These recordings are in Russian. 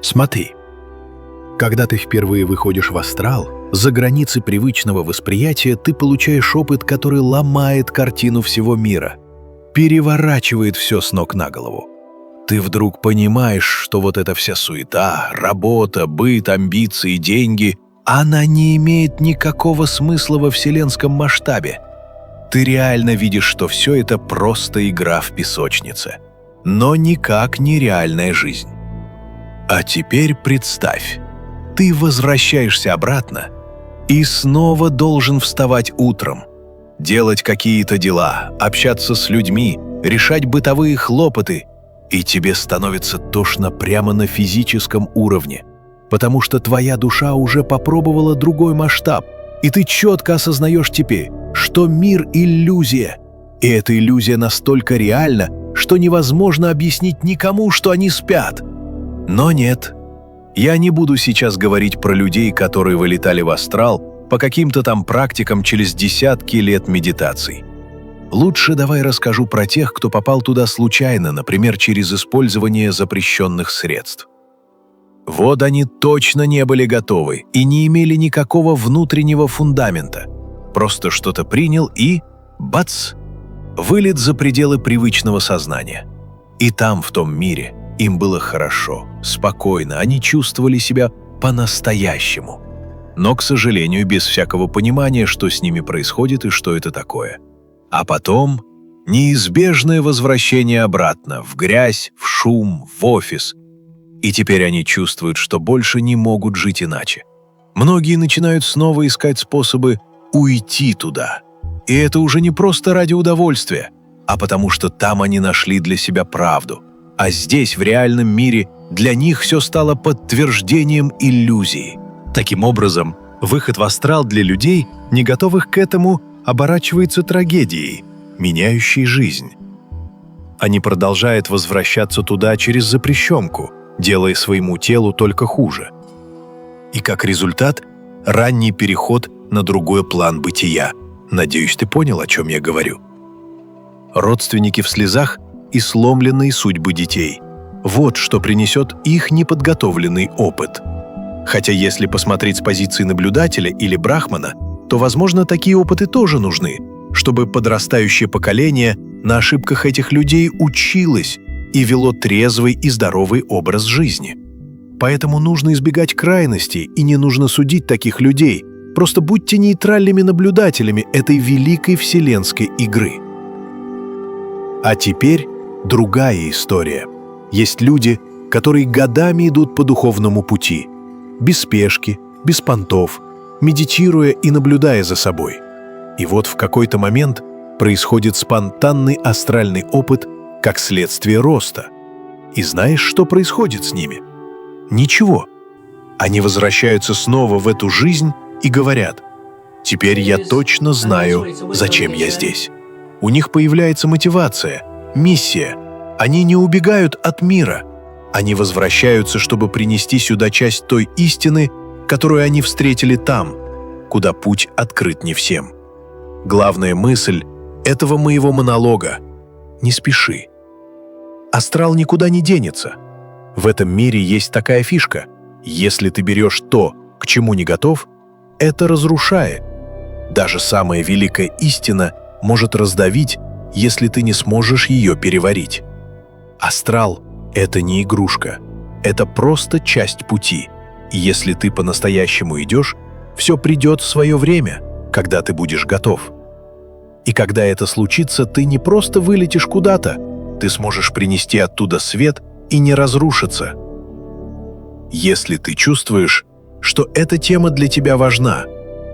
Смотри, когда ты впервые выходишь в астрал, за границы привычного восприятия ты получаешь опыт, который ломает картину всего мира, переворачивает все с ног на голову. Ты вдруг понимаешь, что вот эта вся суета, работа, быт, амбиции, деньги, она не имеет никакого смысла во вселенском масштабе. Ты реально видишь, что все это просто игра в песочнице, но никак не реальная жизнь. А теперь представь, ты возвращаешься обратно и снова должен вставать утром, делать какие-то дела, общаться с людьми, решать бытовые хлопоты, и тебе становится тошно прямо на физическом уровне, потому что твоя душа уже попробовала другой масштаб, и ты четко осознаешь теперь, что мир — иллюзия, и эта иллюзия настолько реальна, что невозможно объяснить никому, что они спят. Но нет, я не буду сейчас говорить про людей, которые вылетали в астрал по каким-то там практикам через десятки лет медитаций. Лучше давай расскажу про тех, кто попал туда случайно, например, через использование запрещенных средств. Вот они точно не были готовы и не имели никакого внутреннего фундамента. Просто что-то принял и — бац! Вылет за пределы привычного сознания. И там, в том мире, им было хорошо, спокойно, они чувствовали себя по-настоящему. Но, к сожалению, без всякого понимания, что с ними происходит и что это такое. А потом неизбежное возвращение обратно, в грязь, в шум, в офис. И теперь они чувствуют, что больше не могут жить иначе. Многие начинают снова искать способы уйти туда. И это уже не просто ради удовольствия, а потому что там они нашли для себя правду. А здесь, в реальном мире, для них все стало подтверждением иллюзии. Таким образом, выход в астрал для людей, не готовых к этому, оборачивается трагедией, меняющей жизнь. Они продолжают возвращаться туда через запрещенку, делая своему телу только хуже. И как результат – ранний переход на другой план бытия. Надеюсь, ты понял, о чем я говорю. Родственники в слезах и сломленные судьбы детей. Вот что принесет их неподготовленный опыт. Хотя если посмотреть с позиции наблюдателя или брахмана, то, возможно, такие опыты тоже нужны, чтобы подрастающее поколение на ошибках этих людей училось и вело трезвый и здоровый образ жизни. Поэтому нужно избегать крайностей и не нужно судить таких людей, просто будьте нейтральными наблюдателями этой великой вселенской игры. А теперь другая история. Есть люди, которые годами идут по духовному пути, без спешки, без понтов, медитируя и наблюдая за собой. И вот в какой-то момент происходит спонтанный астральный опыт как следствие роста. И знаешь, что происходит с ними? Ничего. Они возвращаются снова в эту жизнь и говорят: «Теперь я точно знаю, зачем я здесь». У них появляется мотивация, миссия. Они не убегают от мира. Они возвращаются, чтобы принести сюда часть той истины, которую они встретили там, куда путь открыт не всем. Главная мысль этого моего монолога — не спеши. Астрал никуда не денется. В этом мире есть такая фишка: если ты берешь то, к чему не готов, это разрушает. Даже самая великая истина может раздавить, если ты не сможешь ее переварить. Астрал — это не игрушка, это просто часть пути. И если ты по-настоящему идешь, все придет в свое время, когда ты будешь готов. И когда это случится, ты не просто вылетишь куда-то, ты сможешь принести оттуда свет и не разрушиться. Если ты чувствуешь, что эта тема для тебя важна,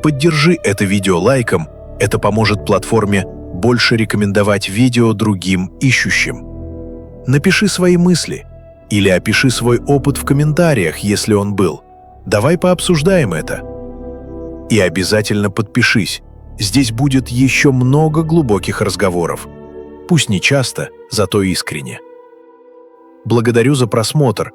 поддержи это видео лайком, это поможет платформе больше рекомендовать видео другим ищущим. Напиши свои мысли или опиши свой опыт в комментариях, если он был. Давай пообсуждаем это. И обязательно подпишись. Здесь будет еще много глубоких разговоров. Пусть не часто, зато искренне. Благодарю за просмотр.